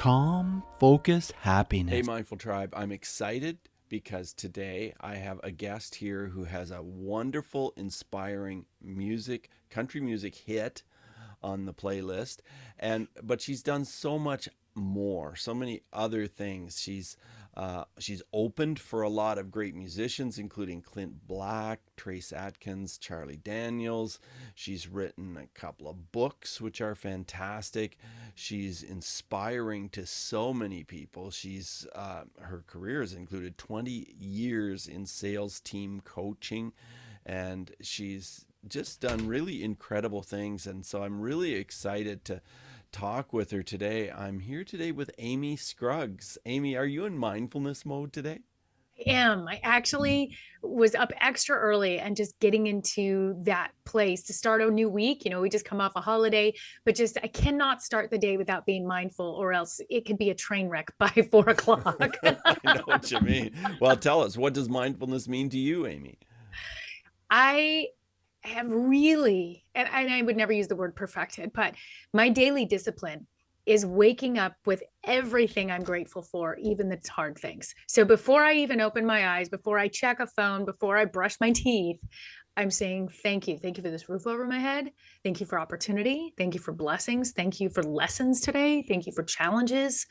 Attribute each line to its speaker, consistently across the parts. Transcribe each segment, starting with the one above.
Speaker 1: calm, focused happiness.
Speaker 2: Hey, Mindful Tribe, I'm excited because today I have a guest here who has a wonderful, inspiring country music hit on the playlist. But she's done so much more, so many other things. She's opened for a lot of great musicians, including Clint Black, Trace Atkins, Charlie Daniels. She's written a couple of books, which are fantastic. She's inspiring to so many people. Her career has included 20 years in sales team coaching, and she's just done really incredible things. And so I'm really excited to talk with her today. I'm here today with Amy Scruggs. Amy, are you in mindfulness mode today?
Speaker 3: I actually was up extra early and just getting into that place to start a new week. We just come off a holiday, but I cannot start the day without being mindful, or else it could be a train wreck by 4 o'clock.
Speaker 2: I know what you mean. Well, tell us, what does mindfulness mean to you, Amy?
Speaker 3: I have really, and I would never use the word perfected, but my daily discipline is waking up with everything I'm grateful for, even the hard things. So before I even open my eyes, before I check a phone, before I brush my teeth, I'm saying, thank you. Thank you for this roof over my head. Thank you for opportunity. Thank you for blessings. Thank you for lessons today. Thank you for challenges.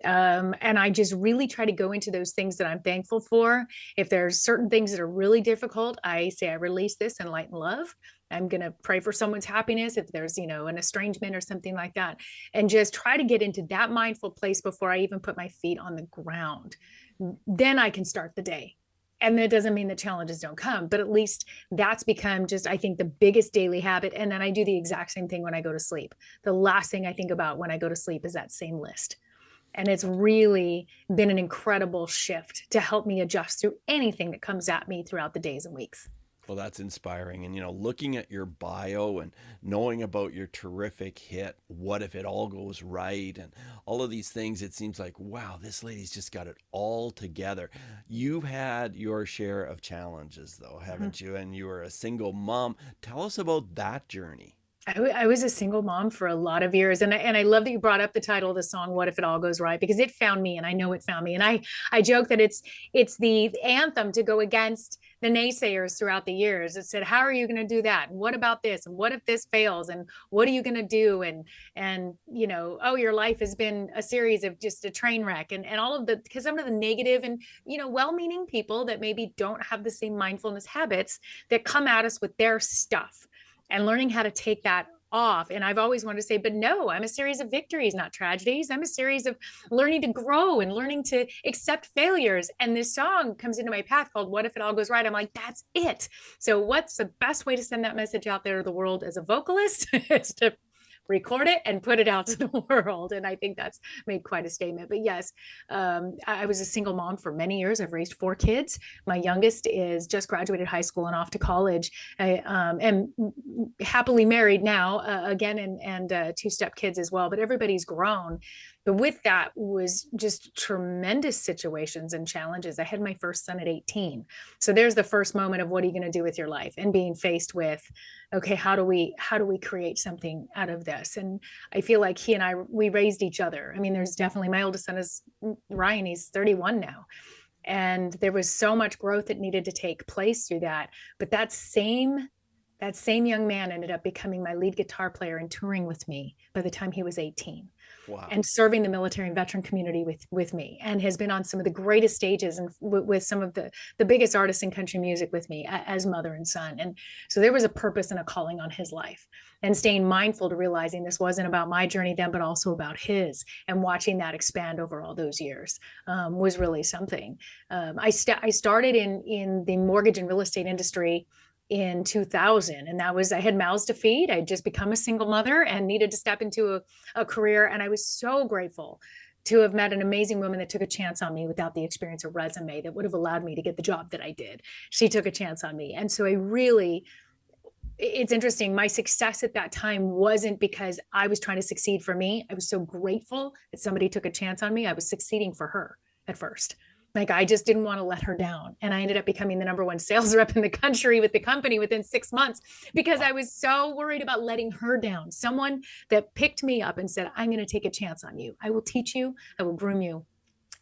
Speaker 3: And I just really try to go into those things that I'm thankful for. If there's certain things that are really difficult, I say, I release this in light and love. I'm going to pray for someone's happiness if there's, an estrangement or something like that. And just try to get into that mindful place before I even put my feet on the ground. Then I can start the day. And that doesn't mean that challenges don't come, but at least that's become just, I think, the biggest daily habit. And then I do the exact same thing when I go to sleep. The last thing I think about when I go to sleep is that same list. And it's really been an incredible shift to help me adjust through anything that comes at me throughout the days and weeks.
Speaker 2: Well, that's inspiring. And, looking at your bio and knowing about your terrific hit, What If It All Goes Right, and all of these things, it seems like, wow, this lady's just got it all together. You've had your share of challenges, though, haven't you? And you were a single mom. Tell us about that journey.
Speaker 3: I was a single mom for a lot of years. And I love that you brought up the title of the song, What If It All Goes Right? Because it found me, and I know it found me. And I joke that it's the anthem to go against the naysayers throughout the years. It said, how are you going to do that? And what about this? And what if this fails? And what are you going to do? And your life has been a series of just a train wreck, and all of because some of the negative and, well-meaning people that maybe don't have the same mindfulness habits that come at us with their stuff. And learning how to take that off. And I've always wanted to say, but no, I'm a series of victories, not tragedies. I'm a series of learning to grow and learning to accept failures. And this song comes into my path called What If It All Goes Right? I'm like, that's it. So what's the best way to send that message out there to the world as a vocalist is to record it and put it out to the world. And I think that's made quite a statement. But yes, I was a single mom for many years. I've raised 4 kids. My youngest is just graduated high school and off to college. I am happily married now again, and 2 step kids as well, but everybody's grown. But with that was just tremendous situations and challenges. I had my first son at 18. So there's the first moment of what are you going to do with your life, and being faced with, okay, how do we create something out of this? And I feel like he and I, we raised each other. I mean, there's definitely, my oldest son is Ryan, he's 31 now. And there was so much growth that needed to take place through that. But that same young man ended up becoming my lead guitar player and touring with me by the time he was 18.
Speaker 2: Wow.
Speaker 3: And serving the military and veteran community with me, and has been on some of the greatest stages and with some of the biggest artists in country music with me as mother and son. And so there was a purpose and a calling on his life, and staying mindful to realizing this wasn't about my journey then, but also about his, and watching that expand over all those years was really something. I started in the mortgage and real estate industry in 2000. And that was, I had mouths to feed. I had just become a single mother and needed to step into a career. And I was so grateful to have met an amazing woman that took a chance on me without the experience or resume that would have allowed me to get the job that I did. She took a chance on me. And so it's interesting. My success at that time wasn't because I was trying to succeed for me. I was so grateful that somebody took a chance on me. I was succeeding for her at first. Like, I just didn't want to let her down. And I ended up becoming the #1 sales rep in the country with the company within 6 months, because I was so worried about letting her down. Someone that picked me up and said, I'm going to take a chance on you. I will teach you. I will groom you.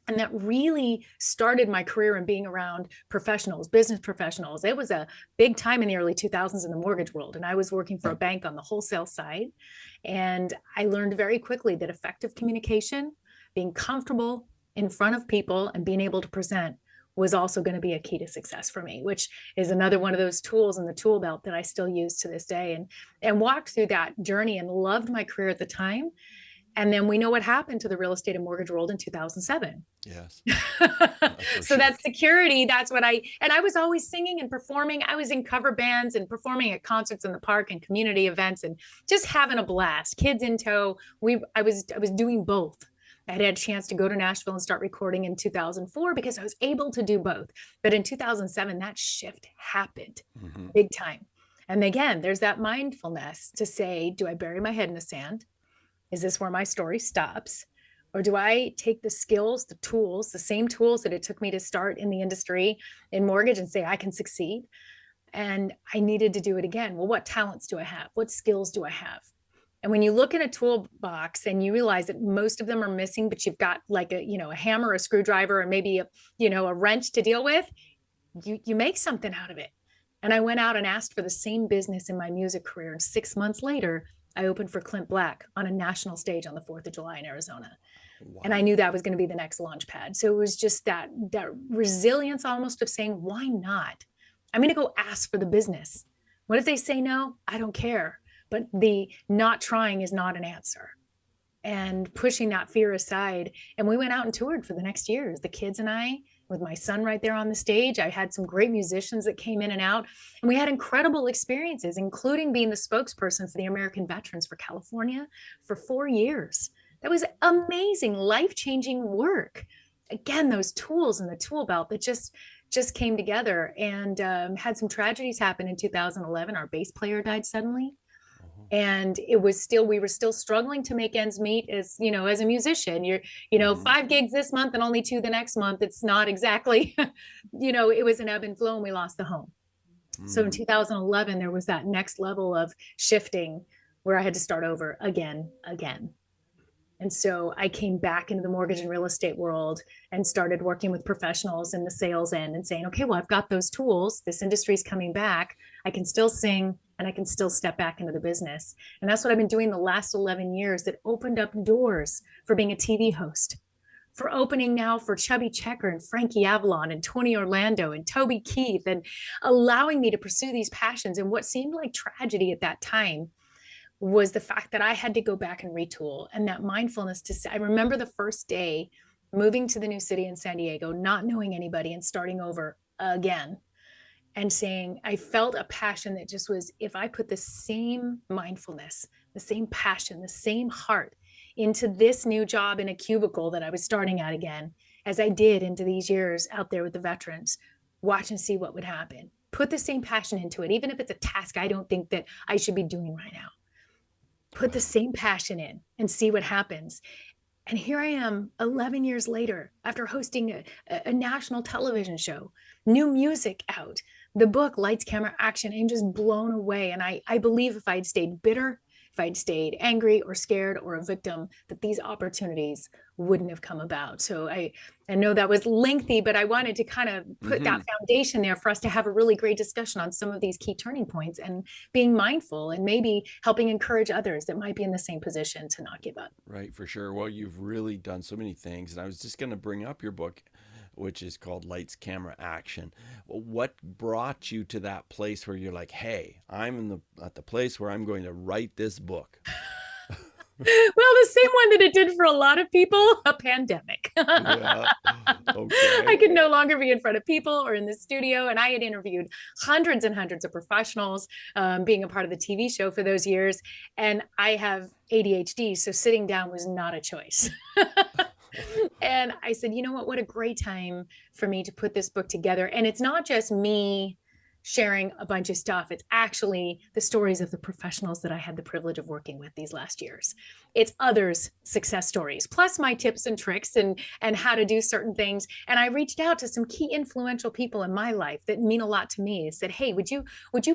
Speaker 3: And that really started my career in being around professionals, business professionals. It was a big time in the early 2000s in the mortgage world. And I was working for a bank on the wholesale side. And I learned very quickly that effective communication, being comfortable in front of people and being able to present, was also going to be a key to success for me, which is another one of those tools in the tool belt that I still use to this day, and walked through that journey and loved my career at the time. And then we know what happened to the real estate and mortgage world in 2007.
Speaker 2: Yes.
Speaker 3: So that security, that's what and I was always singing and performing. I was in cover bands and performing at concerts in the park and community events and just having a blast, kids in tow. I was doing both. I had a chance to go to Nashville and start recording in 2004 because I was able to do both. But in 2007, that shift happened big time. And again, there's that mindfulness to say, do I bury my head in the sand? Is this where my story stops? Or do I take the skills, the tools, the same tools that it took me to start in the industry in mortgage and say, I can succeed? And I needed to do it again. Well, what talents do I have? What skills do I have? And when you look in a toolbox and you realize that most of them are missing, but you've got like a hammer, a screwdriver, and maybe a wrench to deal with, you make something out of it. And I went out and asked for the same business in my music career. And 6 months later, I opened for Clint Black on a national stage on the 4th of July in Arizona. Wow. And I knew that was going to be the next launch pad. So it was just that resilience almost of saying, why not? I'm going to go ask for the business. What if they say no? I don't care. But the not trying is not an answer. And pushing that fear aside. And we went out and toured for the next years, the kids and I, with my son right there on the stage. I had some great musicians that came in and out, and we had incredible experiences, including being the spokesperson for the American Veterans for California for 4 years. That was amazing, life-changing work. Again, those tools in the tool belt that just came together, and had some tragedies happen in 2011. Our bass player died suddenly. And we were still struggling to make ends meet as a musician. You're 5 gigs this month and only 2 the next month. It's not exactly, it was an ebb and flow, and we lost the home. So in 2011, there was that next level of shifting where I had to start over again. And so I came back into the mortgage and real estate world and started working with professionals in the sales end and saying, okay, well, I've got those tools. This industry is coming back. I can still sing and I can still step back into the business. And that's what I've been doing the last 11 years, that opened up doors for being a TV host, for opening now for Chubby Checker and Frankie Avalon and Tony Orlando and Toby Keith, and allowing me to pursue these passions. And what seemed like tragedy at that time was the fact that I had to go back and retool, and that mindfulness I remember the first day moving to the new city in San Diego, not knowing anybody and starting over again, and saying, I felt a passion that just was, if I put the same mindfulness, the same passion, the same heart into this new job in a cubicle that I was starting at again, as I did into these years out there with the veterans, watch and see what would happen. Put the same passion into it, even if it's a task I don't think that I should be doing right now. Put the same passion in and see what happens. And here I am 11 years later, after hosting a national television show, new music out, the book, Lights, Camera, Action, and just blown away. And I believe if I'd stayed bitter, if I'd stayed angry or scared or a victim, that these opportunities wouldn't have come about. So I know that was lengthy, but I wanted to kind of put that foundation there for us to have a really great discussion on some of these key turning points and being mindful and maybe helping encourage others that might be in the same position to not give up.
Speaker 2: Right, for sure. Well, you've really done so many things. And I was just going to bring up your book, which is called Lights, Camera, Action. Well, what brought you to that place where you're like, hey, I'm at the place where I'm going to write this book?
Speaker 3: Well, the same one that it did for a lot of people, a pandemic.
Speaker 2: Yeah. Okay.
Speaker 3: I could no longer be in front of people or in the studio. And I had interviewed hundreds and hundreds of professionals, being a part of the TV show for those years. And I have ADHD, so sitting down was not a choice. And I said, you know what a great time for me to put this book together. And it's not just me sharing a bunch of stuff. It's actually the stories of the professionals that I had the privilege of working with these last years. It's others' success stories, plus my tips and tricks and how to do certain things. And I reached out to some key influential people in my life that mean a lot to me. Said, hey, would you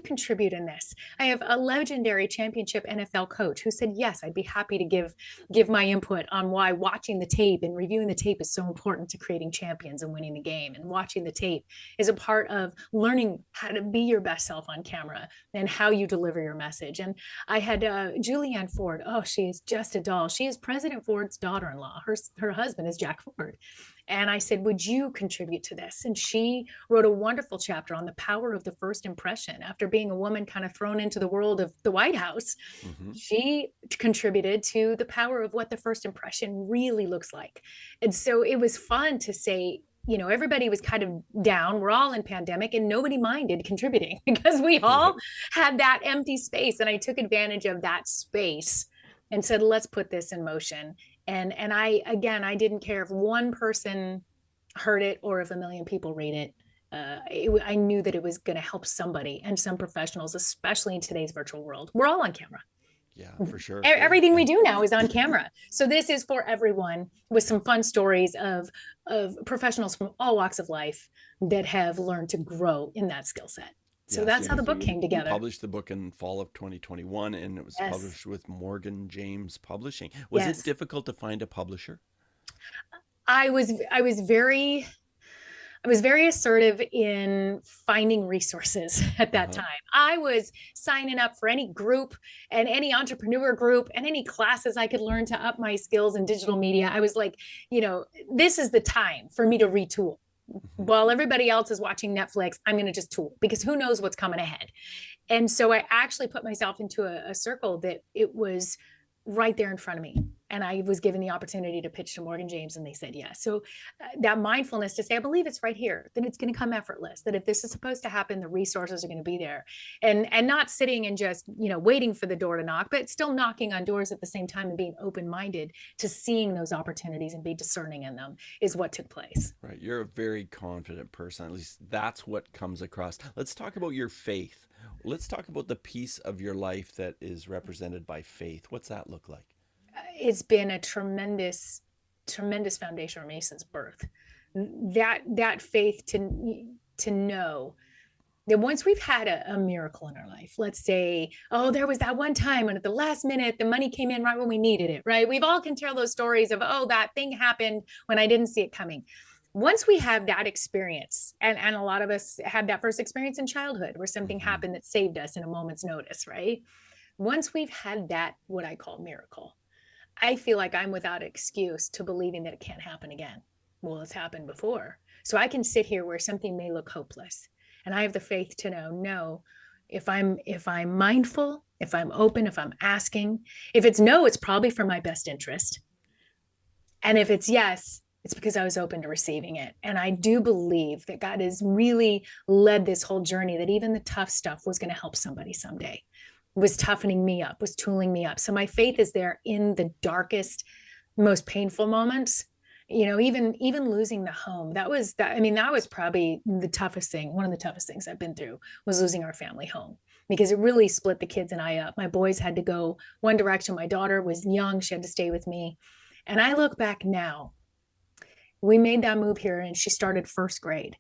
Speaker 3: contribute in this? I have a legendary championship NFL coach who said, yes, I'd be happy to give my input on why watching the tape and reviewing the tape is so important to creating champions and winning the game. And watching the tape is a part of learning how to be your best self on camera and how you deliver your message. And I had Julianne Ford. Oh, she is just a doll. She is President Ford's daughter-in-law. Her husband is Jack Ford. And I said, would you contribute to this? And she wrote a wonderful chapter on the power of the first impression. After being a woman kind of thrown into the world of the White House, she contributed to the power of what the first impression really looks like. And so it was fun to say, everybody was kind of down. We're all in pandemic and nobody minded contributing because we all had that empty space. And I took advantage of that space and said, let's put this in motion. And I didn't care if one person heard it or if a million people read it. I knew that it was going to help somebody and some professionals, especially in today's virtual world. We're all on camera.
Speaker 2: Yeah, for sure.
Speaker 3: Everything we do now is on camera. So this is for everyone, with some fun stories of professionals from all walks of life that have learned to grow in that skill set. So that's how the book came together.
Speaker 2: You published the book in fall of 2021, and it was published with Morgan James Publishing. Was it difficult to find a publisher?
Speaker 3: I was very assertive in finding resources at that time. I was signing up for any group and any entrepreneur group and any classes I could learn to up my skills in digital media. I was like, this is the time for me to retool. While everybody else is watching Netflix, I'm going to just tool, because who knows what's coming ahead. And so I actually put myself into a circle that it was right there in front of me. And I was given the opportunity to pitch to Morgan James, and they said yes. So that mindfulness to say, I believe it's right here, that it's going to come effortless, that if this is supposed to happen, the resources are going to be there, and not sitting and just, waiting for the door to knock, but still knocking on doors at the same time and being open-minded to seeing those opportunities and be discerning in them is what took place.
Speaker 2: Right. You're a very confident person. At least that's what comes across. Let's talk about your faith. Let's talk about the piece of your life that is represented by faith. What's that look like?
Speaker 3: It's been a tremendous foundation for me since birth. That faith to know that once we've had a miracle in our life, let's say, oh, there was that one time when at the last minute, the money came in right when we needed it, right? We've all can tell those stories of, oh, that thing happened when I didn't see it coming. Once we have that experience, and a lot of us had that first experience in childhood where something happened that saved us in a moment's notice, right? Once we've had that, what I call miracle, I feel like I'm without excuse to believing that it can't happen again. Well, it's happened before. So I can sit here where something may look hopeless, and I have the faith to know, no, if I'm mindful, if I'm open, if I'm asking, if it's no, it's probably for my best interest. And if it's yes, it's because I was open to receiving it. And I do believe that God has really led this whole journey, that even the tough stuff was going to help somebody someday, was toughening me up, was tooling me up. So my faith is there in the darkest, most painful moments. Even losing the home, that was probably the toughest thing. One of the toughest things I've been through was losing our family home, because it really split the kids and I up. My boys had to go one direction. My daughter was young. She had to stay with me. And I look back now, we made that move here and she started first grade.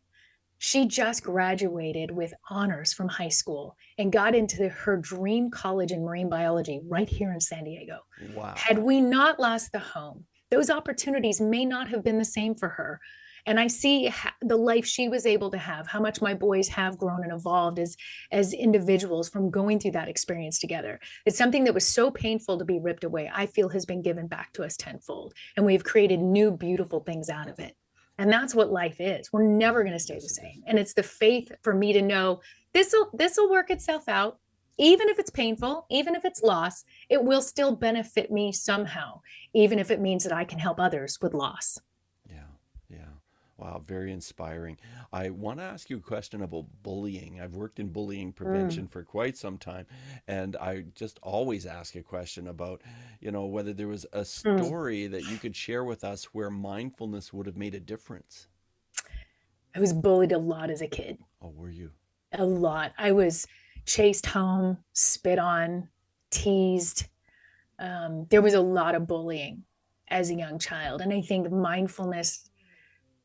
Speaker 3: She just graduated with honors from high school and got into her dream college in marine biology right here in San Diego.
Speaker 2: Wow.
Speaker 3: Had we not lost the home, those opportunities may not have been the same for her. And I see the life she was able to have, how much my boys have grown and evolved as individuals from going through that experience together. It's something that was so painful to be ripped away, I feel has been given back to us tenfold. And we've created new, beautiful things out of it. And that's what life is. We're never going to stay the same. And it's the faith for me to know this will work itself out. Even if it's painful, even if it's loss, it will still benefit me somehow, even if it means that I can help others with loss.
Speaker 2: Yeah. Wow, very inspiring. I want to ask you a question about bullying. I've worked in bullying prevention for quite some time, and I just always ask a question about, whether there was a story that you could share with us where mindfulness would have made a difference.
Speaker 3: I was bullied a lot as a kid.
Speaker 2: Oh, were you?
Speaker 3: A lot. I was chased home, spit on, teased. There was a lot of bullying as a young child. And I think mindfulness,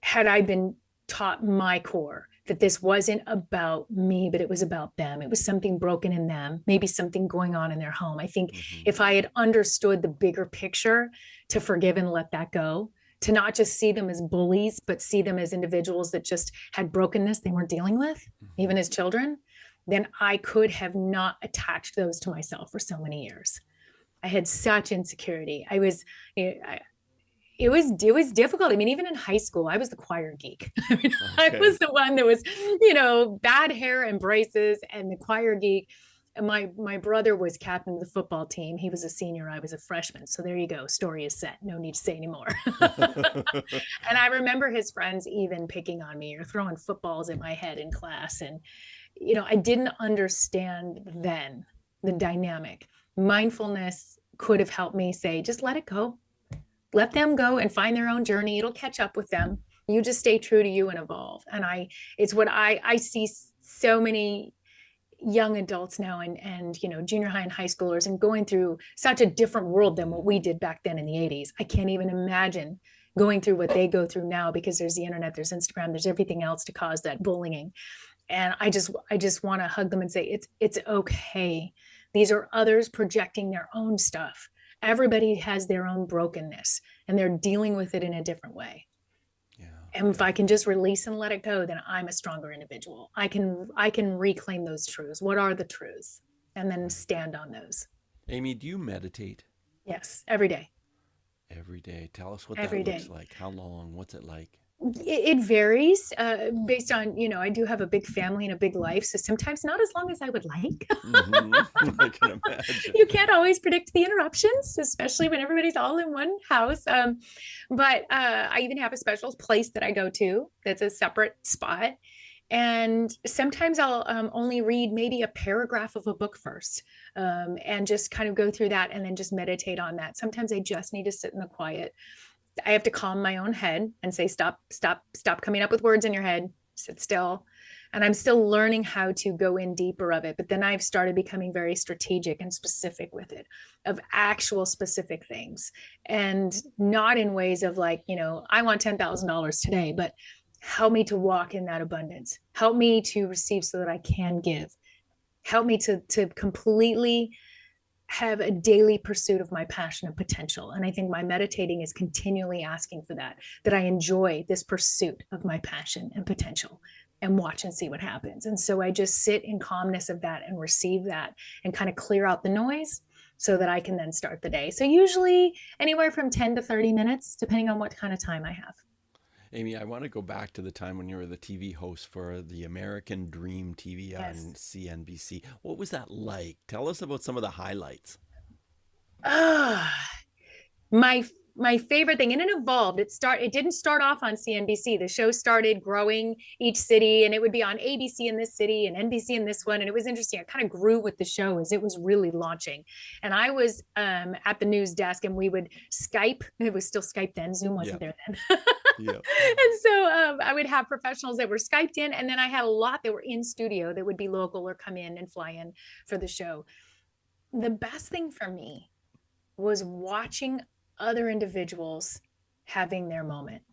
Speaker 3: had I been taught my core that this wasn't about me, but it was about them, it was something broken in them, maybe something going on in their home. I think if I had understood the bigger picture, to forgive and let that go, to not just see them as bullies, but see them as individuals that just had brokenness they weren't dealing with, even as children, then I could have not attached those to myself for so many years. I had such insecurity. It was difficult. I mean, even in high school, I was the choir geek. I was the one that was, bad hair and braces and the choir geek. And my brother was captain of the football team. He was a senior. I was a freshman. So there you go. Story is set. No need to say anymore. And I remember his friends even picking on me or throwing footballs at my head in class. And, I didn't understand then the dynamic. Mindfulness could have helped me say, just let it go. Let them go and find their own journey. It'll catch up with them. You just stay true to you and evolve. And it's what I see so many young adults now and junior high and high schoolers and going through such a different world than what we did back then in the 80s. I can't even imagine going through what they go through now, because there's the internet, there's Instagram, there's everything else to cause that bullying. And I just want to hug them and say, it's okay. These are others projecting their own stuff. Everybody has their own brokenness and they're dealing with it in a different way. Yeah. And if I can just release and let it go, then I'm a stronger individual. I can reclaim those truths. What are the truths? And then stand on those.
Speaker 2: Amy, do you meditate?
Speaker 3: Yes, every day.
Speaker 2: Every day. Tell us what that looks like. How long? What's it like?
Speaker 3: It varies based on, I do have a big family and a big life. So sometimes not as long as I would like.
Speaker 2: I can imagine.
Speaker 3: You can't always predict the interruptions, especially when everybody's all in one house. But I even have a special place that I go to that's a separate spot. And sometimes I'll only read maybe a paragraph of a book first and just kind of go through that and then just meditate on that. Sometimes I just need to sit in the quiet. I have to calm my own head and say, stop coming up with words in your head, sit still. And I'm still learning how to go in deeper of it. But then I've started becoming very strategic and specific with it, of actual specific things, and not in ways of like, I want $10,000 today, but help me to walk in that abundance. Help me to receive so that I can give. Help me to completely have a daily pursuit of my passion and potential. And I think my meditating is continually asking for that I enjoy this pursuit of my passion and potential and watch and see what happens. And so I just sit in calmness of that and receive that and kind of clear out the noise so that I can then start the day. So usually anywhere from 10 to 30 minutes, depending on what kind of time I have.
Speaker 2: Amy, I want to go back to the time when you were the TV host for the American Dream TV on CNBC. What was that like? Tell us about some of the highlights.
Speaker 3: My favorite thing, and it evolved. It didn't start off on CNBC. The show started growing each city, and it would be on ABC in this city and NBC in this one. And it was interesting. I kind of grew with the show as it was really launching. And I was at the news desk, and we would Skype. It was still Skype then. Zoom wasn't there then. And so I would have professionals that were Skyped in, and then I had a lot that were in studio that would be local or come in and fly in for the show. The best thing for me was watching other individuals having their moment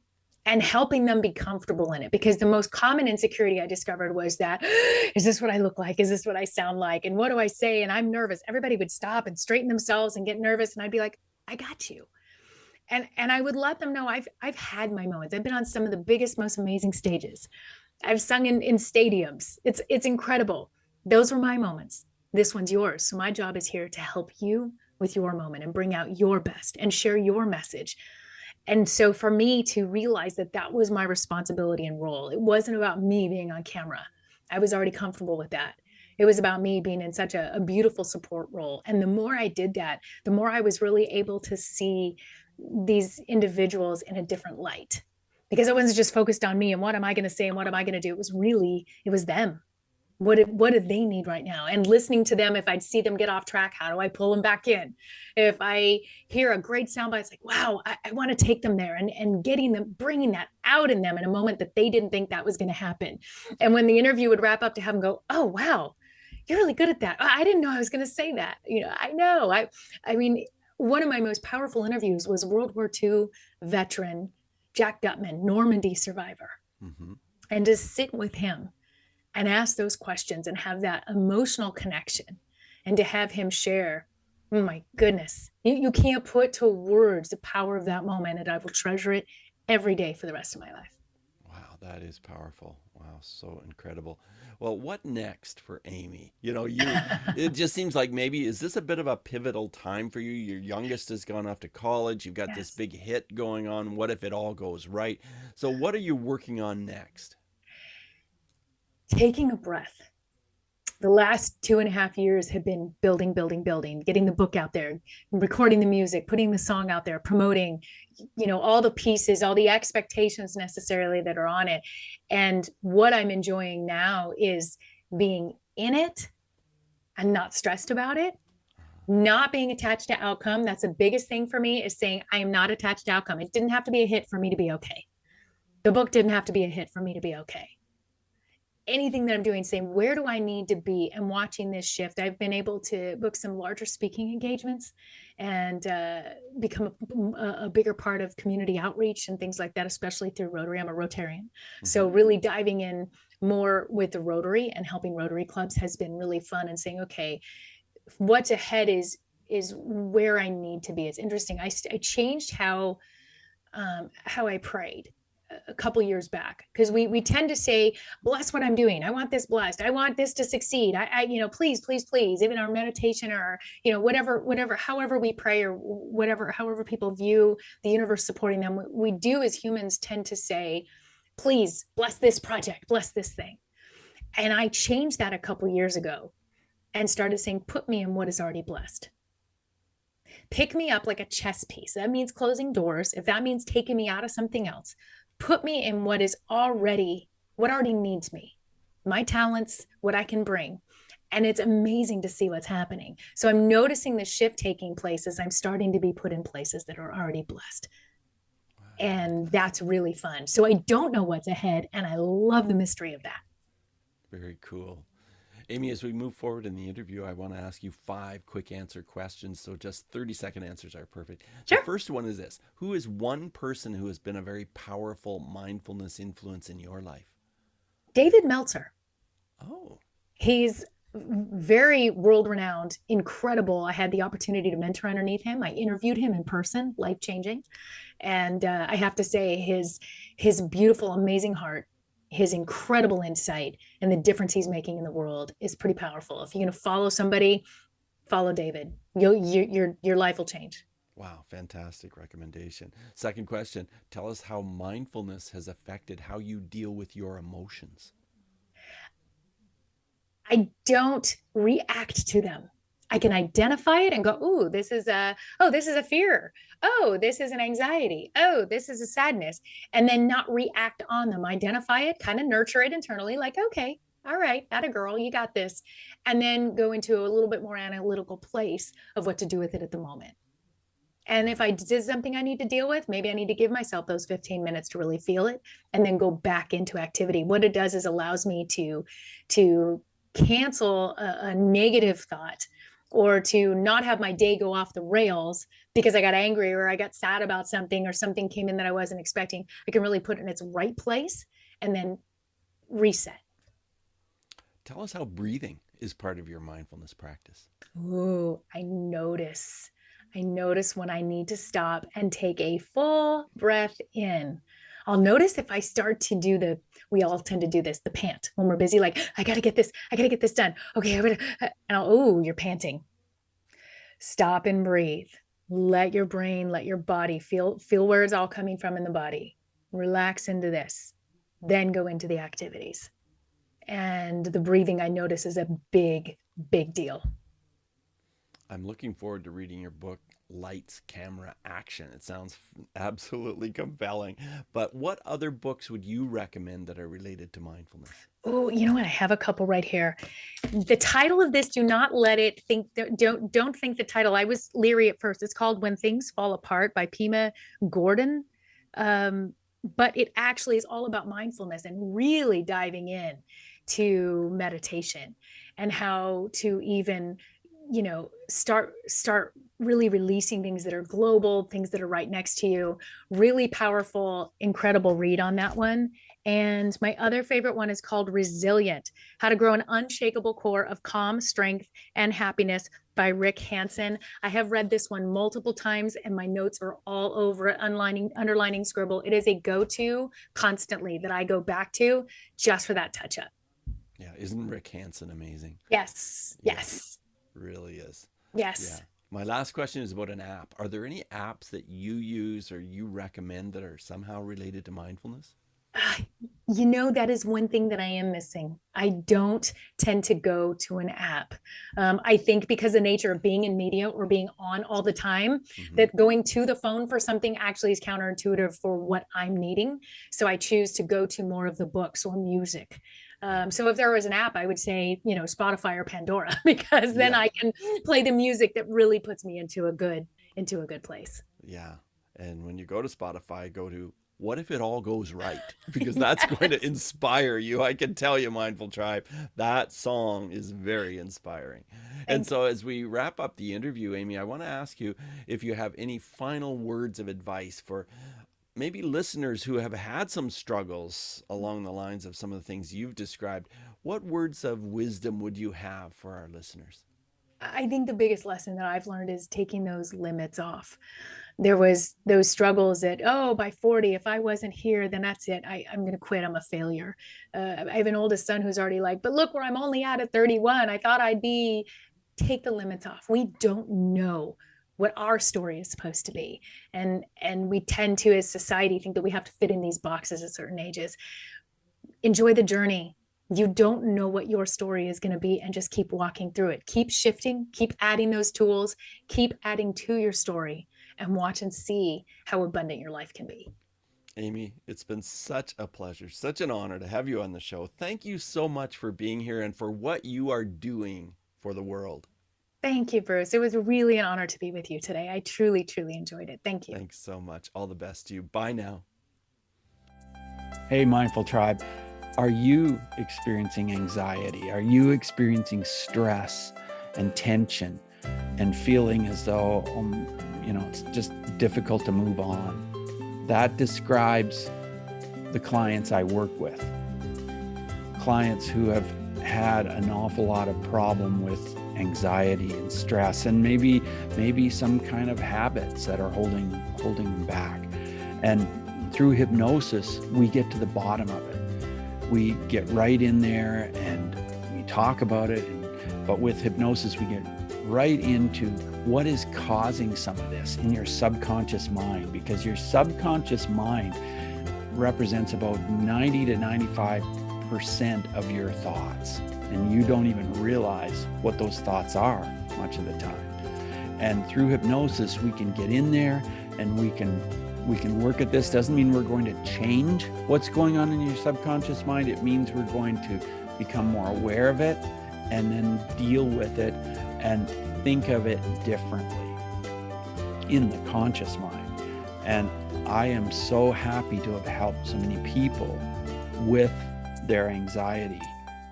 Speaker 3: and helping them be comfortable in it. Because the most common insecurity I discovered was that, is this what I look like? Is this what I sound like? And what do I say? And I'm nervous. Everybody would stop and straighten themselves and get nervous. And I'd be like, I got you. And I would let them know I've had my moments. I've been on some of the biggest, most amazing stages. I've sung in stadiums. It's incredible. Those were my moments. This one's yours. So my job is here to help you with your moment and bring out your best and share your message. And so for me to realize that was my responsibility and role, it wasn't about me being on camera. I was already comfortable with that. It was about me being in such a beautiful support role. And the more I did that, the more I was really able to see these individuals in a different light, because it wasn't just focused on me and what am I going to say and what am I going to do. It was them. What do they need right now? And listening to them, if I'd see them get off track, how do I pull them back in? If I hear a great soundbite, it's like, wow, I want to take them there, and getting them, bringing that out in them in a moment that they didn't think that was going to happen. And when the interview would wrap up, to have them go, oh, wow, you're really good at that. I didn't know I was going to say that. I know. I mean, one of my most powerful interviews was World War II veteran Jack Gutman, Normandy survivor. Mm-hmm. And to sit with him and ask those questions and have that emotional connection, and to have him share, oh my goodness, you can't put to words the power of that moment, and I will treasure it every day for the rest of my life.
Speaker 2: Wow, that is powerful. Wow, so incredible. Well, what next for Amy? It just seems like maybe, is this a bit of a pivotal time for you? Your youngest has gone off to college. You've got this big hit going on. What if it all goes right? So what are you working on next?
Speaker 3: Taking a breath. The last 2.5 years have been building, getting the book out there, recording the music, putting the song out there, promoting, all the pieces, all the expectations necessarily that are on it. And what I'm enjoying now is being in it and not stressed about it, not being attached to outcome. That's the biggest thing for me, is saying I am not attached to outcome. It didn't have to be a hit for me to be okay. The book didn't have to be a hit for me to be okay. Anything that I'm doing, saying, where do I need to be? And watching this shift, I've been able to book some larger speaking engagements and become a bigger part of community outreach and things like that, especially through Rotary. I'm a Rotarian. Mm-hmm. So really diving in more with the Rotary and helping Rotary clubs has been really fun, and saying, okay, what's ahead is where I need to be. It's interesting. I changed how I prayed a couple years back, because we tend to say, bless what I'm doing. I want this blessed. I want this to succeed. I please, even our meditation, or, whatever, however we pray, or however people view the universe supporting them, we do as humans tend to say, please bless this project, bless this thing. And I changed that a couple years ago and started saying, put me in what is already blessed. Pick me up like a chess piece. That means closing doors. If that means taking me out of something else, put me in what already needs me, my talents, what I can bring. And it's amazing to see what's happening. So I'm noticing the shift taking place as I'm starting to be put in places that are already blessed. Wow. And that's really fun. So I don't know what's ahead, and I love the mystery of that.
Speaker 2: Very cool. Amy, as we move forward in the interview, I want to ask you 5 quick answer questions. So just 30-second answers are perfect.
Speaker 3: Sure.
Speaker 2: The first one is this: who is one person who has been a very powerful mindfulness influence in your life?
Speaker 3: David Meltzer.
Speaker 2: Oh.
Speaker 3: He's very world-renowned, incredible. I had the opportunity to mentor underneath him. I interviewed him in person, life-changing. And I have to say, his beautiful, amazing heart, his incredible insight, and the difference he's making in the world is pretty powerful. If you're going to follow somebody, follow David. Your life will change.
Speaker 2: Wow, fantastic recommendation. Second question: tell us how mindfulness has affected how you deal with your emotions.
Speaker 3: I don't react to them. I can identify it and go, "Ooh, this is a fear. Oh, this is an anxiety. Oh, this is a sadness," and then not react on them. Identify it, kind of nurture it internally, like, okay, all right, atta girl, you got this, and then go into a little bit more analytical place of what to do with it at the moment. And if I did something I need to deal with, maybe I need to give myself those 15 minutes to really feel it, and then go back into activity. What it does is allows me to cancel a negative thought, or to not have my day go off the rails because I got angry or I got sad about something, or something came in that I wasn't expecting. I can really put it in its right place and then reset.
Speaker 2: Tell us how breathing is part of your mindfulness practice.
Speaker 3: Ooh, I notice when I need to stop and take a full breath in. I'll notice if I start to we all tend to do this, the pant, when we're busy, like, I got to get this done. Okay. You're panting. Stop and breathe. Let your brain, let your body feel where it's all coming from in the body. Relax into this, then go into the activities. And the breathing, I notice, is a big, big deal.
Speaker 2: I'm looking forward to reading your book, Lights, Camera, Action. It sounds absolutely compelling. But what other books would you recommend that are related to mindfulness?
Speaker 3: Oh, you know what? I have a couple right here. The title of this, do not let it think, don't think the title. I was leery at first. It's called When Things Fall Apart by Pema Gordon. But it actually is all about mindfulness and really diving in to meditation and how to even, start really releasing things that are global, things that are right next to you. Really powerful, incredible read on that one. And my other favorite one is called Resilient: How to Grow an Unshakable Core of Calm, Strength, and Happiness by Rick Hansen. I have read this one multiple times and my notes are all over it, underlining, scribble. It is a go-to constantly that I go back to just for that touch up.
Speaker 2: Yeah. Isn't Rick Hansen amazing?
Speaker 3: Yes.
Speaker 2: Yeah,
Speaker 3: Yes.
Speaker 2: really is.
Speaker 3: Yes.
Speaker 2: Yeah. My last question is about an app. Are there any apps that you use or you recommend that are somehow related to mindfulness?
Speaker 3: That is one thing that I am missing. I don't tend to go to an app. I think because the nature of being in media or being on all the time, that going to the phone for something actually is counterintuitive for what I'm needing. So I choose to go to more of the books or music. So if there was an app, I would say, Spotify or Pandora, because then I can play the music that really puts me into a good place.
Speaker 2: Yeah. And when you go to Spotify, go to What If It All Goes Right? Because that's going to inspire you. I can tell you, Mindful Tribe, that song is very inspiring. And so as we wrap up the interview, Amy, I want to ask you if you have any final words of advice for maybe listeners who have had some struggles along the lines of some of the things you've described. What words of wisdom would you have for our listeners?
Speaker 3: I think the biggest lesson that I've learned is taking those limits off. There was those struggles that, by 40, if I wasn't here, then that's it. I'm going to quit. I'm a failure. I have an oldest son who's already like, but look where I'm only at 31. I thought I'd be. Take the limits off. We don't know what our story is supposed to be. And we tend to, as society, think that we have to fit in these boxes at certain ages. Enjoy the journey. You don't know what your story is going to be, and just keep walking through it. Keep shifting, keep adding those tools, keep adding to your story, and watch and see how abundant your life can be.
Speaker 2: Amy, it's been such a pleasure, such an honor to have you on the show. Thank you so much for being here and for what you are doing for the world.
Speaker 3: Thank you, Bruce. It was really an honor to be with you today. I truly, truly enjoyed it. Thank you.
Speaker 2: Thanks so much. All the best to you. Bye now.
Speaker 1: Hey, Mindful Tribe. Are you experiencing anxiety? Are you experiencing stress and tension and feeling as though, it's just difficult to move on? That describes the clients I work with. Clients who have had an awful lot of problem with anxiety and stress, and maybe some kind of habits that are holding them back. And through hypnosis, we get to the bottom of it. We get right in there and we talk about it. But with hypnosis, we get right into what is causing some of this in your subconscious mind, because your subconscious mind represents about 90 to 95% of your thoughts. And you don't even realize what those thoughts are much of the time. And through hypnosis, we can get in there and we can work at this. Doesn't mean we're going to change what's going on in your subconscious mind. It means we're going to become more aware of it and then deal with it and think of it differently in the conscious mind. And I am so happy to have helped so many people with their anxiety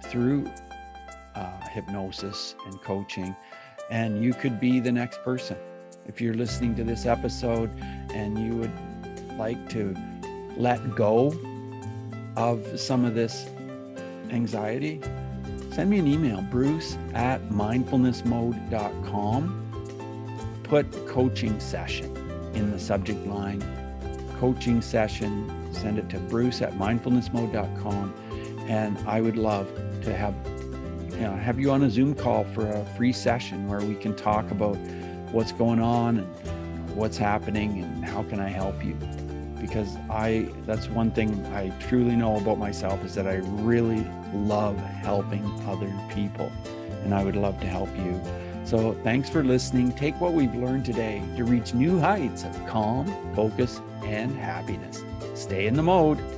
Speaker 1: through hypnosis and coaching. And you could be the next person. If you're listening to this episode and you would like to let go of some of this anxiety, send me an email, bruce@mindfulnessmode.com. Put coaching session in the subject line. Coaching session, send it to bruce@mindfulnessmode.com. And I would love to have you on a Zoom call for a free session where we can talk about what's going on and what's happening and how can I help you. Because that's one thing I truly know about myself, is that I really love helping other people, and I would love to help you. So thanks for listening. Take what we've learned today to reach new heights of calm, focus, and happiness. Stay in the mode.